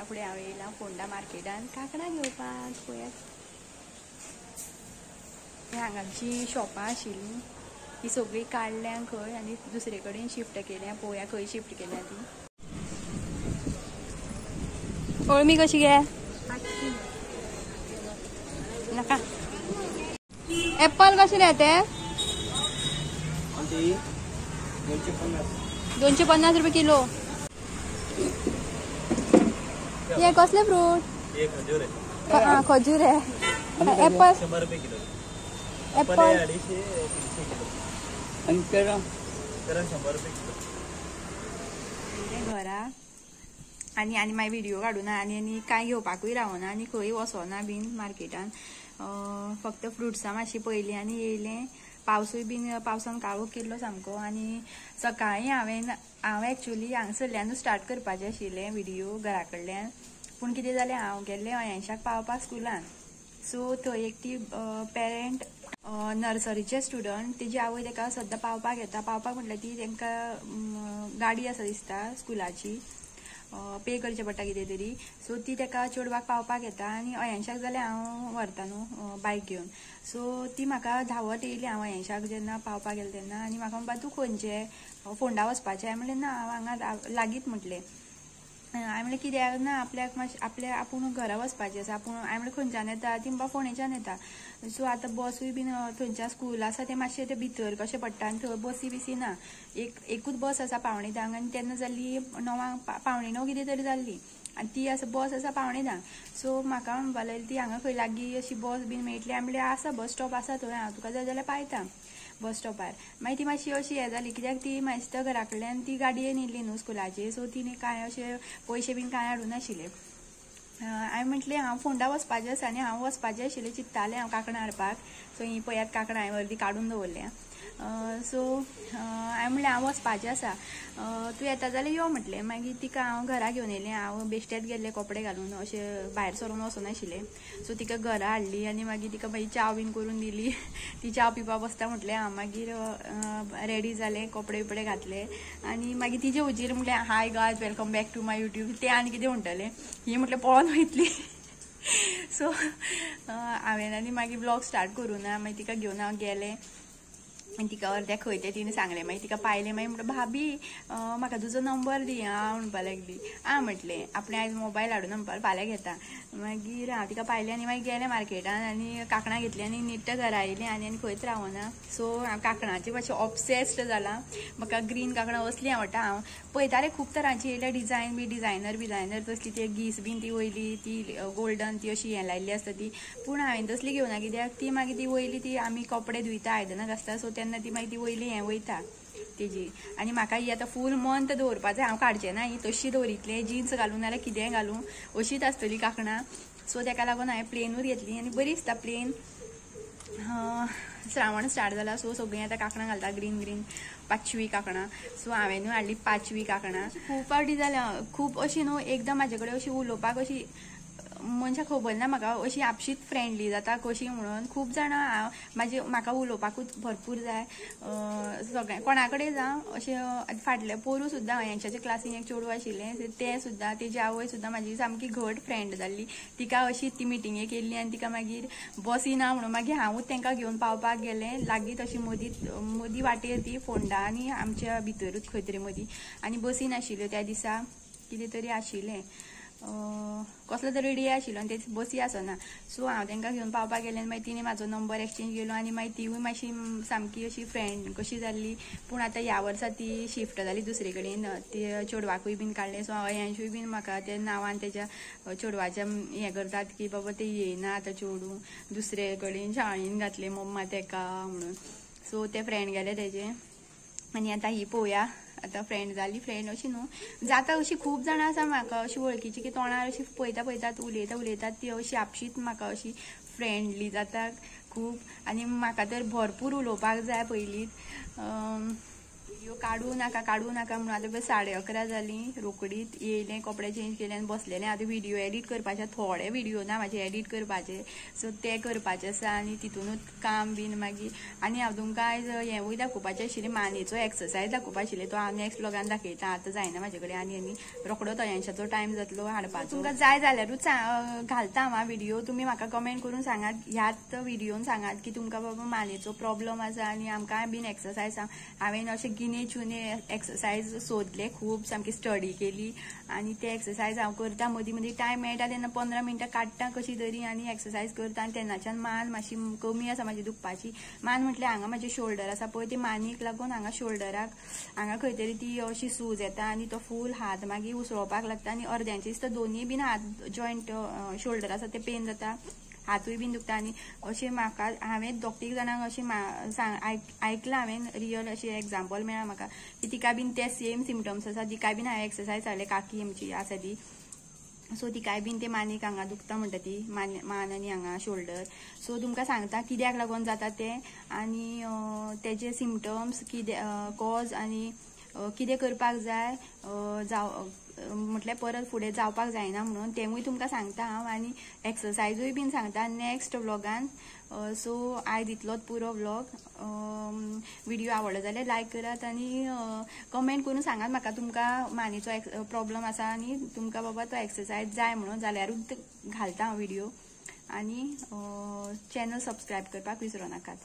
आता फुडें हांव येयलां फोंडा मार्केटान कांकणां घेवपाक पळयात हांगाची शॉपां आशिल्लीं ती सगळीं काडल्यां खंय आनी दुसरे कडेन शिफ्ट केल्या पळोवया खंय शिफ्ट केल्या ती अळमी कशी गे नाका एप्पल कशे रे ते 250 रुपये किलो ये कसले फ्रूट खजूर आहे एप्पल 100 रुपये किलो एप्पल 250 किलो आणि पेरा 100 रुपये किलो घरा आनी आनी मागीर व्हिडिओ काडूना आनी कांय घेवपाकूय रावना आनी खंय वचोना बीन मार्केटान फक्त फ्रुट्सां मातशी पयलीं आनी येयलें पावसूय बीन पावसान काळोख केल्लो सामको आनी सकाळीं हांव एक्चुअली हांगसरल्यानूच स्टार्ट करपाचें आशिल्लें व्हिडिओ घरा कडल्यान पूण कितें जालें हांव गेल्लें अयांशाक पावपाक स्कुलान सो थंय एकटी पेरंट नर्सरीचे स्टुडंट तेजी आवय ताका सद्दां पावपाक येता पावपाक म्हटल्यार ती तांकां गाडी आसा दिसता स्कुलाची पे करचें पडटा कितें तरी सो ती ताका चेडवाक पावपाक येता आनी अयांशाक जाल्यार हांव व्हरता न्हू बायक घेवन सो ती म्हाका धांवत येयली हांव अयांशाक जेन्ना पावपाक गेलें तेन्ना आनी म्हाका म्हणपा तूं खंयचें फोंडा वचपाचें हांवें म्हणलें ना हांव हांगा लागींच म्हटलें हांवें म्हणलें कित्याक ना आपल्याक मातशें आपल्या आपूण घरा वचपाचें आसा आपूण हांवें म्हणलें खंयच्यान येता ती म्हणपा फोंडेच्यान येता सो आतां बसूय बीन थंयच्या स्कूल आसा तें मातशें तें भितर कशें पडटा आनी थंय बसी बिसी ना एकूच बस आसा 9:15 आनी तेन्ना जाल्ली 9:15 कितें तरी जाल्ली आनी ती आसा बस आसा 9:15 सो म्हाका म्हणपा लागली ती हांगा खंय लागीं अशी बस बीन मेळटली हांवें म्हणलें आसा बस स्टॉप आसा थंय हांव तुका जाय जाल्यार पायता बस स्टॉपार मागीर ती मातशी अशी हें जाली कित्याक ती म्हाज्या दिसता घरा कडल्यान ती गाडयेन येयल्ली न्हू स्कुलाची सो तिणें कांय अशें पयशे बीन कांय हाडूं नाशिल्ले हांवें म्हटलें हांव फोंडा वचपाचें आसा आनी हांव वचपाचें आशिल्लें चिंत्तालें हांव कांकणां हाडपाक सो ही पळयात कांकणां हांवें अर्दी काडून दवरल्या सो हांवें म्हणलें हांव वचपाचें आसा तूं येता जाल्यार यो म्हटलें मागीर तिका हांव घरा घेवन येयलें हांव बेश्टेच गेल्लें कपडे घालून अशें भायर सरून वचनाशिल्लें सो तिका घरा हाडली आनी मागीर तिका मागीर च्या बीन करून दिली ती च्या पिवपाक बसता म्हटलें हांव मागीर रेडी जालें कपडे बिपडे घातले आनी मागीर तिचे हुजीर म्हटलें hi guys welcome back to my YouTube तें आनी कितें म्हणटलें ही म्हटलें पळोवन वयतली सो हांवें आनी मागीर ब्लॉग स्टार्ट करूं ना मागीर तिका घेवन हांव गेलें आनी तिका अर्द्या खंय तें तिणें सांगलें मागीर तिका पायलें मागीर म्हणटा भाभी म्हाका तुजो नंबर दी हांव म्हणपा लागली म्हटलें आपणें आयज मोबायल हाडून म्हणपा फाल्यां घेता मागीर हांव तिका पायलें आनी मागीर गेलें मार्केटान आनी कांकणां घेतलीं आनी नीट घरा येयलीं आनी खंयच रावना सो हांव कांकणाची मातशें ऑब्सेस्ड जालां म्हाका ग्रीन कांकणां असलीं आवडटा हांव पळयतालें खूब तरांची येयल्या डिजायन बी डिजायनर तसली ती गीस बीन ती वयली ती गोल्डन ती अशी हें लायिल्ली आसता ती पूण हांवें तसली घेवना कित्याक ती मागीर ती वयली ती आमी कपडे धुयता आयदनां आसता सो तेन्ना ती मागीर ती वयली हें वयता तेजी आनी म्हाका ही आतां फूल मंथ दवरपाचें हांव काडचें ना ही तशी दवरितलें जीन्स घालूं नाल्यार कितेंय घालूं अशीच आसतली कांकणां सो ताका लागून हांवें प्लेनूच घेतली आनी बरी दिसता प्लेन श्रावण स्टार्ट जाला सो सगळीं आतां कांकणां घालता ग्रीन 5वी कांकणां सो हांवेंनूय हाडली 5वी कांकणां खूब फावटी जाल्या खूब अशी न्हू एकदम म्हाजे कडेन अशी उलोवपाक अशी मनशाक खबर ना म्हाका अशी आपशीच फ्रेंडली जाता कशी म्हणून खूब जाणां म्हाका उलोवपाकूच भरपूर जाय सगळ्या कोणा कडेन जावं अशें फाटल्या पोरू सुद्दां हांयशाच्या क्लासीन एक चेडूं आशिल्लें तें सुद्दां तेजी आवय सुद्दां म्हाजी सामकी घट फ्रेंड जाल्ली तिका अशी ती मिटिंगेक येयल्ली आनी तिका मागीर बसीना म्हणून मागीर हांवूच तांकां घेवन पावपाक गेलें लागींच अशी मदीं वाटेर ती फोंडा आनी आमच्या भितरूच खंय तरी मदीं आनी बसी नाशिल्ल्यो त्या दिसा कितें तरी आशिल्लें कसलो तरी डे आशिल्लो आनी ते बसी आसना सो हांव तांकां घेवन पावपाक गेलें मागीर तिणें म्हाजो नंबर एक्सचेंज केलो आनी मागीर तिवूय मातशी सामकी अशी फ्रेंड कशी जाल्ली पूण आतां ह्या वर्सा ती शिफ्ट जाली दुसरे कडेन ती चेडवाकूय बीन काडलें सो अयांशूय बीन म्हाका ते नांवान तेज्या चेडवाच्या हें करतात की बाबा ते येयना आतां चेडूं दुसरे कडेन शाळेन घातलें मम्मा तेका म्हणून सो ते फ्रेंड गेले तेजे आनी आतां ही पळोवया आतां फ्रेंड जाली फ्रेंड अशी न्हू जाता अशी खूब जाणां आसा म्हाका अशी वळखीची की तोंडार अशी पळयतात उलयतात ती अशी आपशीच म्हाका अशी फ्रेंडली जाता खूब आनी म्हाका तर भरपूर उलोवपाक जाय पयलींच व्हिडिओ काढू नाका म्हणून आतां 11:30 जालीं. रोकडीत येयलें, कपडे चेंज केले आनी बसलेलें. आतां व्हिडिओ एडीट करपाचे, थोडे व्हिडिओ ना म्हाजे एडीट करपाचे, सो ते करपाचे आसा आनी तितूनूच काम बीन मागीर. आनी हांव तुमकां आयज हेंवूय दाखोवपाचें आशिल्लें, मानेचो एक्सरसायज दाखोवपाक आशिल्लें. तो हांव नेक्स्ट व्लॉगान दाखयता. आतां जायना म्हाजे कडेन आनी रोखडोच अयांशाचो टायम जातलो हाडपाचो. तुमकां जाय जाल्यारूच घालता हांव व्हिडिओ. तुमी म्हाका कमेंट करून सांगात, ह्याच व्हिडिओन सांगात की तुमकां बाबा मानेचो प्रॉब्लम आसा आनी आमकां बीन एक्सरसायज हांवें अशें गिने चुने एक्सरसायज सोदले, खूब सामकी स्टडी केली आनी ते एक्सरसायज हांव करता. मदीं मदीं टायम मेळटा तेन्ना 15 मिनटां काडटा कशी तरी आनी एक्सरसायज करता. आनी तेन्नाच्यान मान मातशी कमी आसा म्हाजी दुखपाची. मान म्हटल्यार हांगा म्हाजे शोल्डर आसा पळय, ते मानेक लागून हांगा शोल्डराक हांगा खंय तरी ती अशी सूज येता आनी तो फूल हात मागीर उसळोवपाक लागता आनी अर्द्यांचे दिसता दोनूय बीन हात जॉयंट शोल्डर आसा ते पेन जाता, हातूय बीन दुखता. आनी अशें म्हाका हांवें दोग तीग जाणांक अशें आयकलां हांवें, रियल अशें एग्जाम्पल मेळ्ळा म्हाका की तिका बीन ते सेम सिमटम्स आसा. तिकाय बीन हांवें एक्सरसायज सांगले, काकी आमची आसा ती, सो तिकाय बीन ते मानेक हांगा दुखता म्हणटा ती, मान आनी हांगा शोल्डर. सो तुमकां सांगता कित्याक लागून जाता ते आनी तेजे सिमटम्स कितें कॉज आनी कितें करपाक जाय म्हटल्यार परत फुडें जावपाक जायना म्हणून तेवूय तुमकां सांगता हांव. आनी एक्सरसायजूय बीन सांगता नेक्स्ट व्लॉगान. सो आयज इतलोच पुरो व्लॉग. व्हिडिओ आवडलो जाल्यार लायक करात आनी कमेंट करून सांगात म्हाका तुमकां मानेचो प्रॉब्लम आसा आनी तुमकां बाबा तो एक्सरसायज जाय म्हणून, जाल्यारूच घालता हांव व्हिडिओ. आनी चॅनल सबस्क्रायब करपाक विसरूं नाकात.